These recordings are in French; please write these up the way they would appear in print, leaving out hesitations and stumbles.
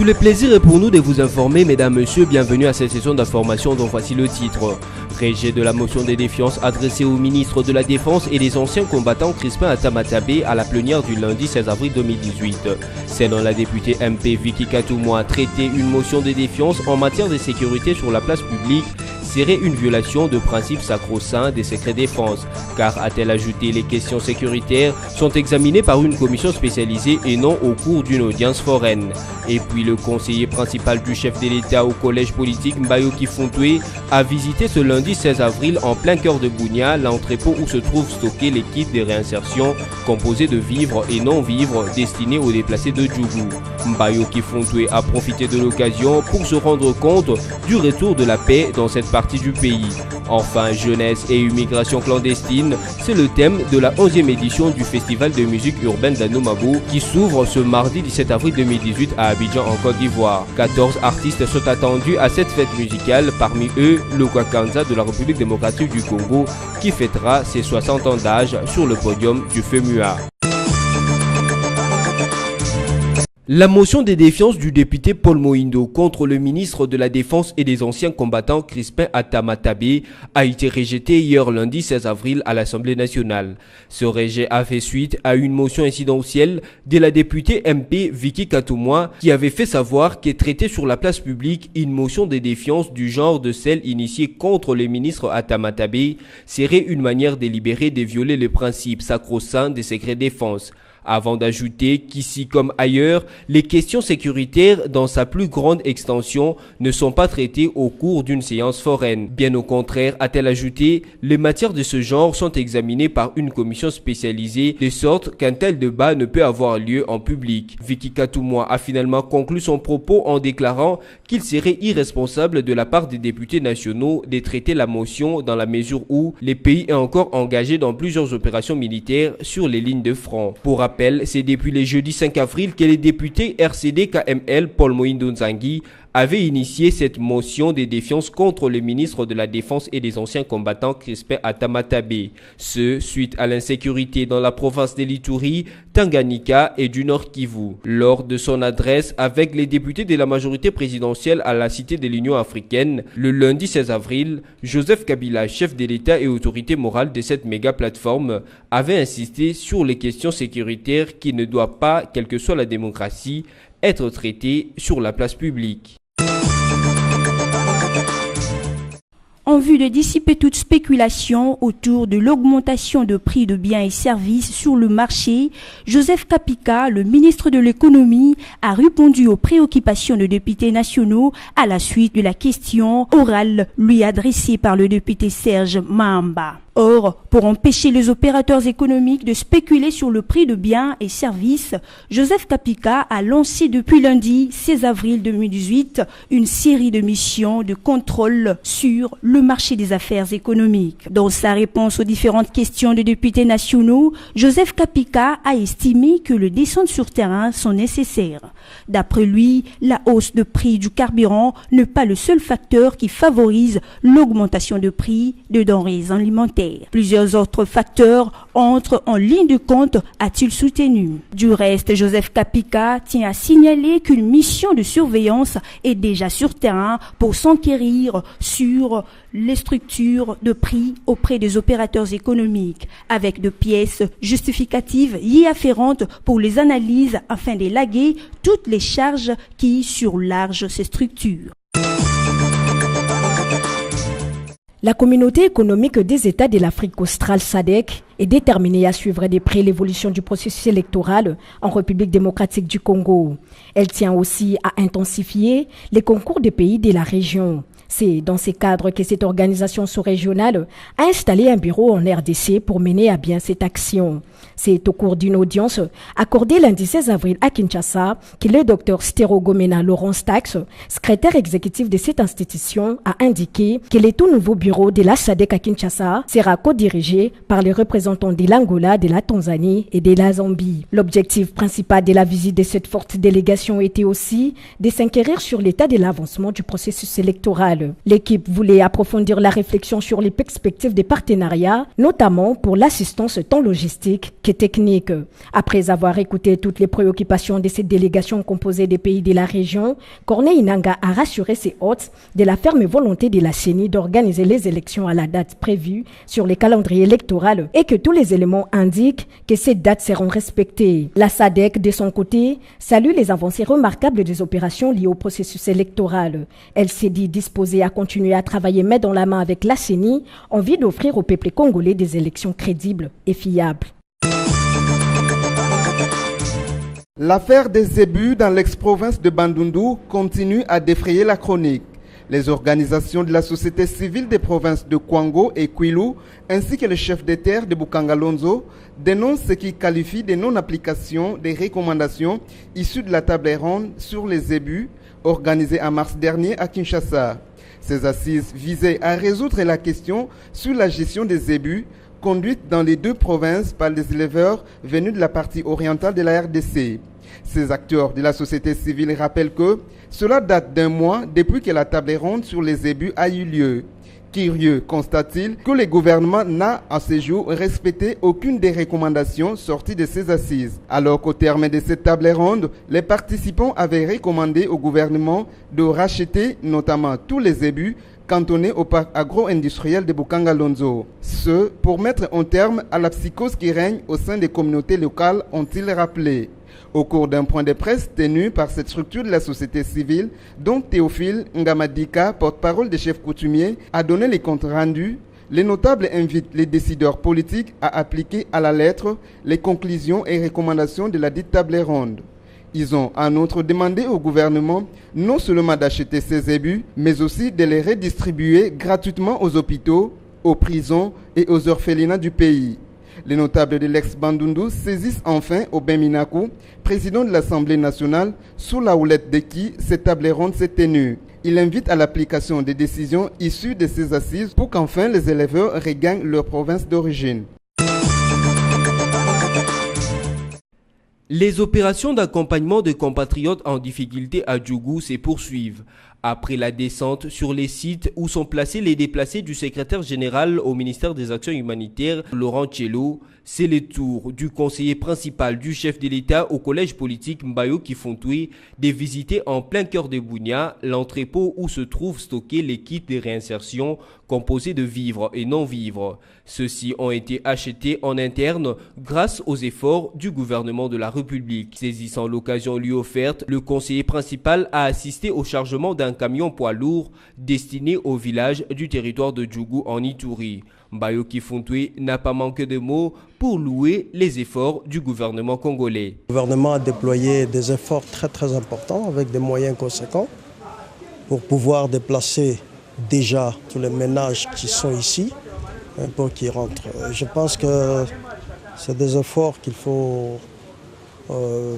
Tout le plaisir est pour nous de vous informer, mesdames, messieurs, bienvenue à cette session d'information dont voici le titre. Rejet de la motion de défiance adressée au ministre de la Défense et des anciens combattants Crispin Atamatebe à la plénière du lundi 16 avril 2018. Selon la députée MP Vicky Katoumoua, traiter une motion de défiance en matière de sécurité sur la place publique serait une violation de principes sacro-saints des secrets défense, car, a-t-elle ajouté, les questions sécuritaires sont examinées par une commission spécialisée et non au cours d'une audience foraine. Et puis le conseiller principal du chef de l'État au collège politique Mbayoki Fontoué a visité ce lundi 16 avril en plein cœur de Bunia l'entrepôt où se trouve stocké les kits de réinsertion composés de vivres et non-vivres destinés aux déplacés de Djougou. Mbayoki Fontoué a profité de l'occasion pour se rendre compte du retour de la paix dans cette partie du pays. Enfin, jeunesse et immigration clandestine, c'est le thème de la 11e édition du Festival de musique urbaine d'Anomabo qui s'ouvre ce mardi 17 avril 2018 à Abidjan en Côte d'Ivoire. 14 artistes sont attendus à cette fête musicale, parmi eux le Kwakanza de la République démocratique du Congo qui fêtera ses 60 ans d'âge sur le podium du FEMUA. La motion de défiance du député Paul Mohindo contre le ministre de la Défense et des anciens combattants Crispin Atamatebe a été rejetée hier lundi 16 avril à l'Assemblée nationale. Ce rejet a fait suite à une motion incidentielle de la députée MP Vicky Katoumoua qui avait fait savoir qu'est traitée sur la place publique une motion de défiance du genre de celle initiée contre le ministre Atamatebe serait une manière délibérée de violer le principe sacro-saint des secrets défense. Avant d'ajouter qu'ici comme ailleurs, les questions sécuritaires dans sa plus grande extension ne sont pas traitées au cours d'une séance foraine. Bien au contraire, a-t-elle ajouté, les matières de ce genre sont examinées par une commission spécialisée, de sorte qu'un tel débat ne peut avoir lieu en public. Vicky Katoumoua a finalement conclu son propos en déclarant qu'il serait irresponsable de la part des députés nationaux de traiter la motion dans la mesure où le pays est encore engagé dans plusieurs opérations militaires sur les lignes de front. Pour rappel, c'est depuis le jeudi 5 avril que les députés RCD-KML Paul Mohindo Nzangi avait initié cette motion de défiance contre le ministre de la Défense et des anciens combattants Crispin Atamatebe. Ce, suite à l'insécurité dans la province de l'Ituri, Tanganyika et du Nord Kivu. Lors de son adresse avec les députés de la majorité présidentielle à la Cité de l'Union africaine, le lundi 16 avril, Joseph Kabila, chef de l'État et autorité morale de cette méga plateforme, avait insisté sur les questions sécuritaires qui ne doivent pas, quelle que soit la démocratie, être traitées sur la place publique. En vue de dissiper toute spéculation autour de l'augmentation de prix de biens et services sur le marché, Joseph Kapika, le ministre de l'économie, a répondu aux préoccupations de députés nationaux à la suite de la question orale lui adressée par le député Serge Mahamba. Or, pour empêcher les opérateurs économiques de spéculer sur le prix de biens et services, Joseph Kapika a lancé depuis lundi 16 avril 2018 une série de missions de contrôle sur le marché des affaires économiques. Dans sa réponse aux différentes questions des députés nationaux, Joseph Kapika a estimé que les descentes sur terrain sont nécessaires. D'après lui, la hausse de prix du carburant n'est pas le seul facteur qui favorise l'augmentation de prix de denrées alimentaires. Plusieurs autres facteurs entrent en ligne de compte, a-t-il soutenu. Du reste, Joseph Kapika tient à signaler qu'une mission de surveillance est déjà sur terrain pour s'enquérir sur les structures de prix auprès des opérateurs économiques, avec de pièces justificatives y afférentes pour les analyses afin d'élaguer toutes les charges qui surlargent ces structures. La communauté économique des États de l'Afrique australe SADC est déterminée à suivre de près l'évolution du processus électoral en République démocratique du Congo. Elle tient aussi à intensifier les concours des pays de la région. C'est dans ces cadres que cette organisation sous-régionale a installé un bureau en RDC pour mener à bien cette action. C'est au cours d'une audience accordée lundi 16 avril à Kinshasa que le Dr Stérogomena Laurence Tax, secrétaire exécutif de cette institution, a indiqué que le tout nouveau bureau de la SADC à Kinshasa sera co-dirigé par les représentants de l'Angola, de la Tanzanie et de la Zambie. L'objectif principal de la visite de cette forte délégation était aussi de s'inquérir sur l'état de l'avancement du processus électoral. électorale. L'équipe voulait approfondir la réflexion sur les perspectives des partenariats, notamment pour l'assistance tant logistique que technique. Après avoir écouté toutes les préoccupations de cette délégation composée des pays de la région, Corneille Nangaa a rassuré ses hôtes de la ferme volonté de la CENI d'organiser les élections à la date prévue sur le calendrier électoral et que tous les éléments indiquent que ces dates seront respectées. La SADC, de son côté, salue les avancées remarquables des opérations liées au processus électoral. Elle s'est dit disposée à continuer à travailler main dans la main avec la CENI en vue d'offrir au peuple congolais des élections crédibles et fiables. L'affaire des ébus dans l'ex-province de Bandundu continue à défrayer la chronique. Les organisations de la société civile des provinces de Kwango et Kwilu, ainsi que le chef des terres de Bukangalonzo, dénoncent ce qu'ils qualifient de non-application des recommandations issues de la table ronde sur les ébus organisée en mars dernier à Kinshasa. Ces assises visaient à résoudre la question sur la gestion des ébus conduite dans les deux provinces par les éleveurs venus de la partie orientale de la RDC. Ces acteurs de la société civile rappellent que cela date d'un mois depuis que la table ronde sur les ébus a eu lieu. Curieux constate-t-il que le gouvernement n'a à ce jour respecté aucune des recommandations sorties de ces assises. Alors qu'au terme de cette table ronde, les participants avaient recommandé au gouvernement de racheter notamment tous les ébus cantonnés au parc agro-industriel de Bukangalonzo. Ce, pour mettre un terme à la psychose qui règne au sein des communautés locales, ont-ils rappelé. Au cours d'un point de presse tenu par cette structure de la société civile, dont Théophile Ngamadika, porte-parole des chefs coutumiers, a donné les comptes rendus, les notables invitent les décideurs politiques à appliquer à la lettre les conclusions et recommandations de la dite table ronde. Ils ont en outre demandé au gouvernement non seulement d'acheter ces ébus, mais aussi de les redistribuer gratuitement aux hôpitaux, aux prisons et aux orphelinats du pays. Les notables de l'ex-Bandundu saisissent enfin Aubin Minaku, président de l'Assemblée nationale, sous la houlette de qui cette table ronde s'est tenue. Il invite à l'application des décisions issues de ces assises pour qu'enfin les éleveurs regagnent leur province d'origine. Les opérations d'accompagnement de compatriotes en difficulté à Djougou se poursuivent. Après la descente sur les sites où sont placés les déplacés du secrétaire général au ministère des Actions humanitaires, Laurent Tchelo, c'est le tour du conseiller principal du chef de l'État au collège politique Mbayo Kifontoué de visiter en plein cœur de Bunia l'entrepôt où se trouve stocké les kits de réinsertion composés de vivres et non-vivres. Ceux-ci ont été achetés en interne grâce aux efforts du gouvernement de la République. Saisissant l'occasion lui offerte, le conseiller principal a assisté au chargement d'un camion poids lourd destiné au village du territoire de Djougou en Ituri. Mbayo Kifontoué n'a pas manqué de mots pour louer les efforts du gouvernement congolais. Le gouvernement a déployé des efforts très importants avec des moyens conséquents pour pouvoir déplacer déjà tous les ménages qui sont ici pour qu'ils rentrent. Je pense que c'est des efforts qu'il faut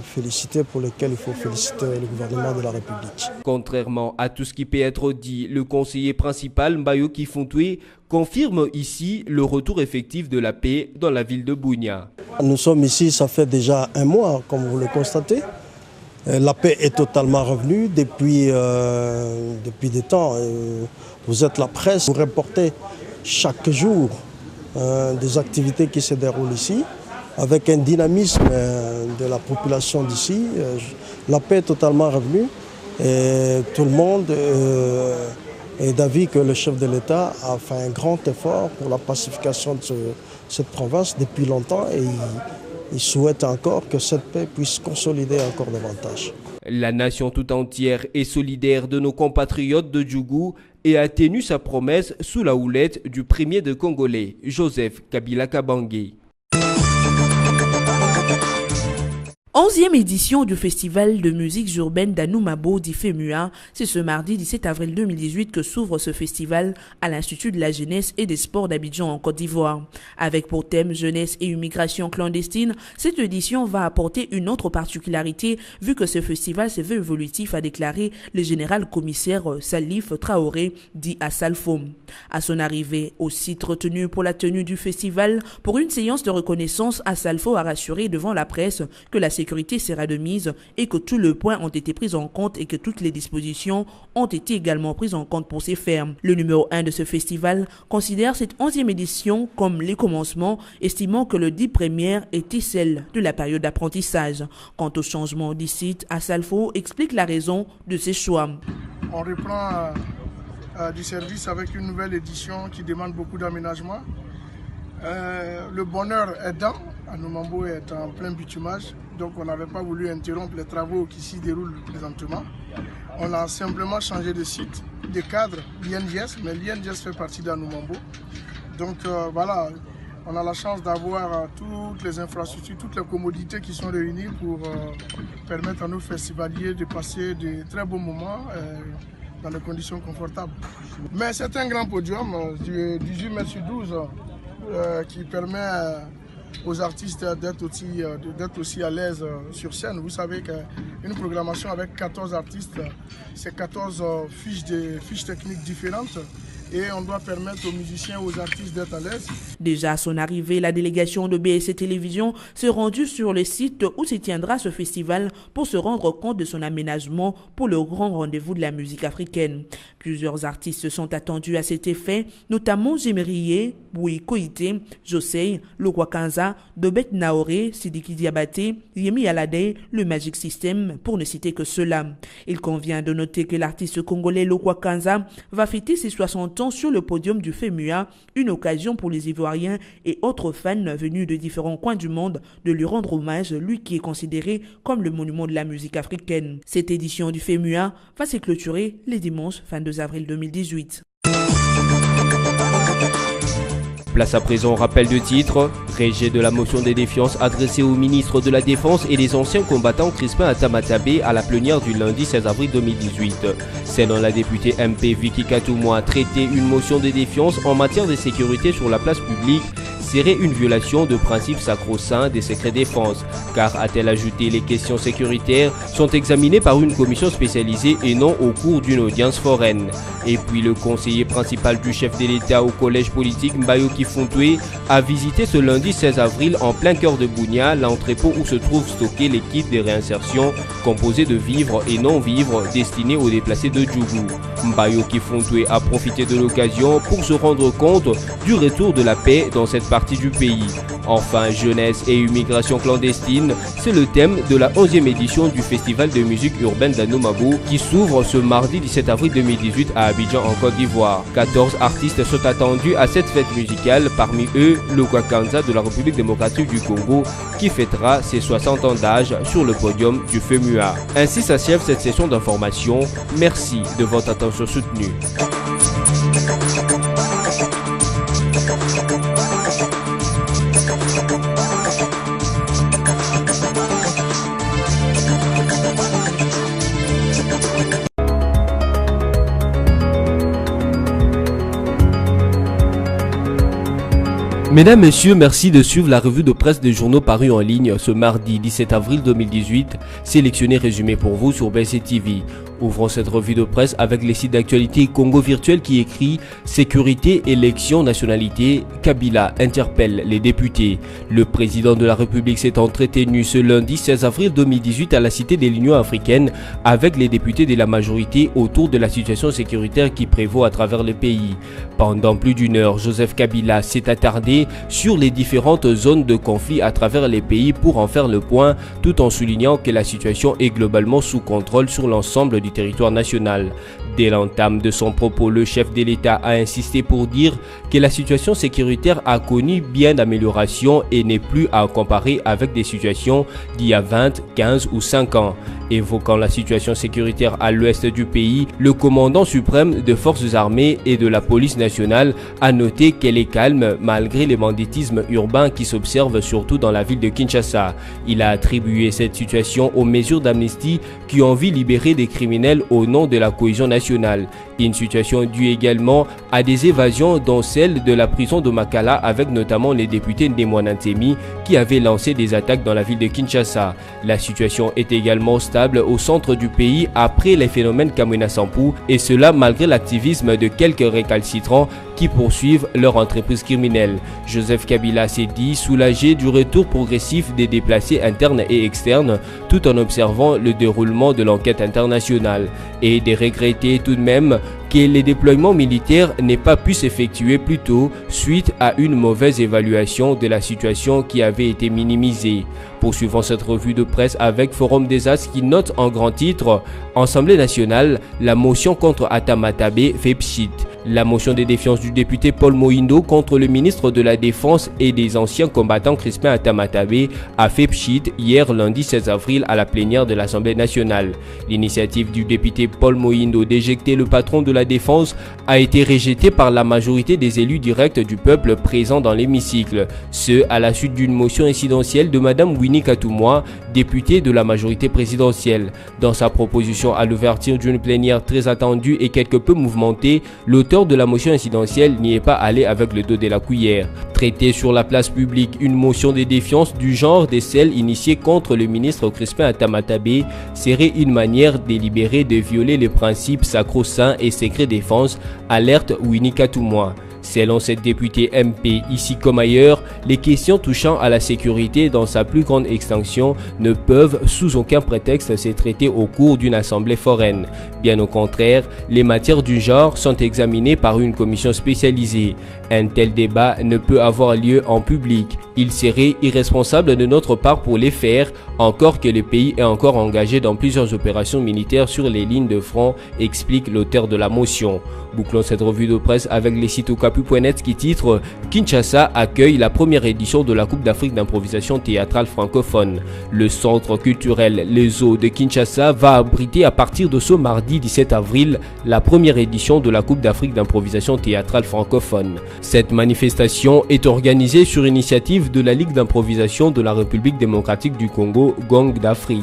féliciter, pour lesquels il faut féliciter le gouvernement de la République. Contrairement à tout ce qui peut être dit, le conseiller principal Mbayo Kifontoué confirme ici le retour effectif de la paix dans la ville de Bunia. Nous sommes ici, ça fait déjà un mois, comme vous le constatez. La paix est totalement revenue depuis des temps. Vous êtes la presse, vous reportez chaque jour des activités qui se déroulent ici, avec un dynamisme de la population d'ici. La paix est totalement revenue et tout le monde est d'avis que le chef de l'État a fait un grand effort pour la pacification de cette province depuis longtemps et il souhaite encore que cette paix puisse consolider encore davantage. La nation tout entière est solidaire de nos compatriotes de Djougou et a tenu sa promesse sous la houlette du premier de Congolais, Joseph Kabila Kabange. 11e édition du festival de musique urbaine d'Anoumabo d'Ifemua. C'est ce mardi 17 avril 2018 que s'ouvre ce festival à l'Institut de la jeunesse et des sports d'Abidjan en Côte d'Ivoire. Avec pour thème jeunesse et immigration clandestine, cette édition va apporter une autre particularité vu que ce festival se veut évolutif, a déclaré le général commissaire Salif Traoré, dit à Salfom. À son arrivée au site retenu pour la tenue du festival, pour une séance de reconnaissance, Salfo a rassuré devant la presse que la sécurité sécurité sera de mise et que tous les points ont été pris en compte et que toutes les dispositions ont été également prises en compte pour ces faire. Le numéro 1 de ce festival considère cette 11e édition comme les commencements, estimant que le dit première était celle de la période d'apprentissage. Quant au changement du site, Assalfo explique la raison de ces choix. On reprend du service avec une nouvelle édition qui demande beaucoup d'aménagement. Le bonheur aidant, Anoumambo est en plein bitumage, donc on n'avait pas voulu interrompre les travaux qui s'y déroulent présentement. On a simplement changé de site, de cadre, l'INGS, mais l'INGS fait partie d'Anoumambo. Donc voilà, on a la chance d'avoir toutes les infrastructures, toutes les commodités qui sont réunies pour permettre à nos festivaliers de passer de très beaux moments dans des conditions confortables. Mais c'est un grand podium du 18 mètres sur 12 qui permet aux artistes d'être aussi à l'aise sur scène. Vous savez qu'une programmation avec 14 artistes, c'est 14 fiches techniques différentes. Et on doit permettre aux musiciens, aux artistes d'être à l'aise. Déjà à son arrivée, la délégation de BSC Télévision s'est rendue sur le site où se tiendra ce festival pour se rendre compte de son aménagement pour le grand rendez-vous de la musique africaine. Plusieurs artistes sont attendus à cet effet, notamment Jemeriye, Boui Koité, Josei, Lokwa Kanza, Dobet Naoré, Sidiki Diabaté, Yemi Alade, le Magic System, pour ne citer que cela. Il convient de noter que l'artiste congolais Lokwa Kanza va fêter ses 60 ans sur le podium du FEMUA, une occasion pour les Ivoiriens et autres fans venus de différents coins du monde de lui rendre hommage, lui qui est considéré comme le monument de la musique africaine. Cette édition du FEMUA va se clôturer les dimanches 22 avril 2018. Place à présent au rappel de titre. Rejet de la motion de défiance adressée au ministre de la Défense et des anciens combattants Crispin Atamatabé à la plénière du lundi 16 avril 2018. Selon la députée MP Vicky Katoumoua, traiter une motion de défiance en matière de sécurité sur la place publique serait une violation de principes sacro-saints des secrets défense, car, a-t-elle ajouté, les questions sécuritaires sont examinées par une commission spécialisée et non au cours d'une audience foraine. Et puis le conseiller principal du chef de l'État au collège politique Mbayoki Fontoué a visité ce lundi 16 avril en plein cœur de Bunia l'entrepôt où se trouve stocké les kits de réinsertion composés de vivres et non-vivres destinés aux déplacés de Djougou. Mbayoki Fontoué a profité de l'occasion pour se rendre compte du retour de la paix dans cette partie du pays. Enfin, jeunesse et immigration clandestine, c'est le thème de la 11e édition du Festival de musique urbaine d'Anoumambo qui s'ouvre ce mardi 17 avril 2018 à Abidjan en Côte d'Ivoire. 14 artistes sont attendus à cette fête musicale, parmi eux Lokwa Kanza de la République démocratique du Congo qui fêtera ses 60 ans d'âge sur le podium du FEMUA. Ainsi s'achève cette session d'information. Merci de votre attention soutenue. Mesdames, Messieurs, merci de suivre la revue de presse des journaux parus en ligne ce mardi 17 avril 2018, sélectionné résumé pour vous sur BSC TV. Ouvrons cette revue de presse avec les sites d'actualité Congo Virtuel qui écrit « Sécurité, élection, nationalité, Kabila interpelle les députés ». Le président de la République s'est entretenu ce lundi 16 avril 2018 à la Cité de l'Union africaine avec les députés de la majorité autour de la situation sécuritaire qui prévaut à travers le pays. Pendant plus d'une heure, Joseph Kabila s'est attardé sur les différentes zones de conflit à travers les pays pour en faire le point, tout en soulignant que la situation est globalement sous contrôle sur l'ensemble du territoire national. Dès l'entame de son propos, le chef de l'État a insisté pour dire que la situation sécuritaire a connu bien d'amélioration et n'est plus à comparer avec des situations d'il y a 20, 15 ou 5 ans. Évoquant la situation sécuritaire à l'ouest du pays, le commandant suprême des forces armées et de la police nationale a noté qu'elle est calme malgré les banditismes urbains qui s'observent surtout dans la ville de Kinshasa. Il a attribué cette situation aux mesures d'amnistie qui ont vu libérer des criminels au nom de la cohésion nationale. Une situation due également à des évasions dont celle de la prison de Makala avec notamment les députés Ndemwana Ntemi qui avaient lancé des attaques dans la ville de Kinshasa. La situation est également stable au centre du pays après les phénomènes Kamwina Sampou et cela malgré l'activisme de quelques récalcitrants qui qui poursuivent leur entreprise criminelle. Joseph Kabila s'est dit soulagé du retour progressif des déplacés internes et externes tout en observant le déroulement de l'enquête internationale et de regretter tout de même que les déploiements militaires n'aient pas pu s'effectuer plus tôt suite à une mauvaise évaluation de la situation qui avait été minimisée. Poursuivant cette revue de presse avec Forum des As qui note en grand titre « Assemblée nationale, la motion contre Atta-Matabé fait pchit ». La motion de défiance du député Paul Mohindo contre le ministre de la Défense et des anciens combattants Crispin Atta-Matabé a fait pchit hier lundi 16 avril à la plénière de l'Assemblée nationale. L'initiative du député Paul Mohindo d'éjecter le patron de la Défense a été rejetée par la majorité des élus directs du peuple présents dans l'hémicycle, ce à la suite d'une motion incidentielle de Madame Winnie Katoumoua, députée de la majorité présidentielle. Dans sa proposition à l'ouverture d'une plénière très attendue et quelque peu mouvementée, l'auteur de la motion incidentielle n'y est pas allé avec le dos de la cuillère. Traiter sur la place publique une motion de défiance du genre de celle initiée contre le ministre Crispin Atta-Matabé serait une manière délibérée de violer les principes sacro-saints et secret défense, alerte Winnie Katoumoua. Selon cette députée MP, ici comme ailleurs, les questions touchant à la sécurité dans sa plus grande extension ne peuvent sous aucun prétexte se traiter au cours d'une assemblée foraine. Bien au contraire, les matières du genre sont examinées par une commission spécialisée. Un tel débat ne peut avoir lieu en public. Il serait irresponsable de notre part pour les faire, encore que le pays est encore engagé dans plusieurs opérations militaires sur les lignes de front, explique l'auteur de la motion. Bouclons cette revue de presse avec les sites okapu.net qui titre « Kinshasa accueille la première édition de la Coupe d'Afrique d'improvisation théâtrale francophone ». Le centre culturel Les Eaux de Kinshasa va abriter à partir de ce mardi 17 avril la première édition de la Coupe d'Afrique d'improvisation théâtrale francophone. Cette manifestation est organisée sur initiative de la Ligue d'improvisation de la République démocratique du Congo, Gong d'Afrique.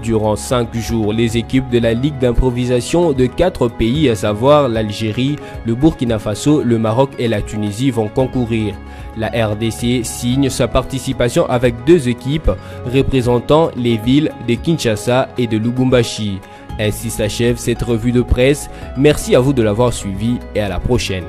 Durant 5 jours, les équipes de la Ligue d'improvisation de 4 pays, à savoir l'Algérie, le Burkina Faso, le Maroc et la Tunisie vont concourir. La RDC signe sa participation avec 2 équipes représentant les villes de Kinshasa et de Lubumbashi. Ainsi s'achève cette revue de presse. Merci à vous de l'avoir suivi et à la prochaine.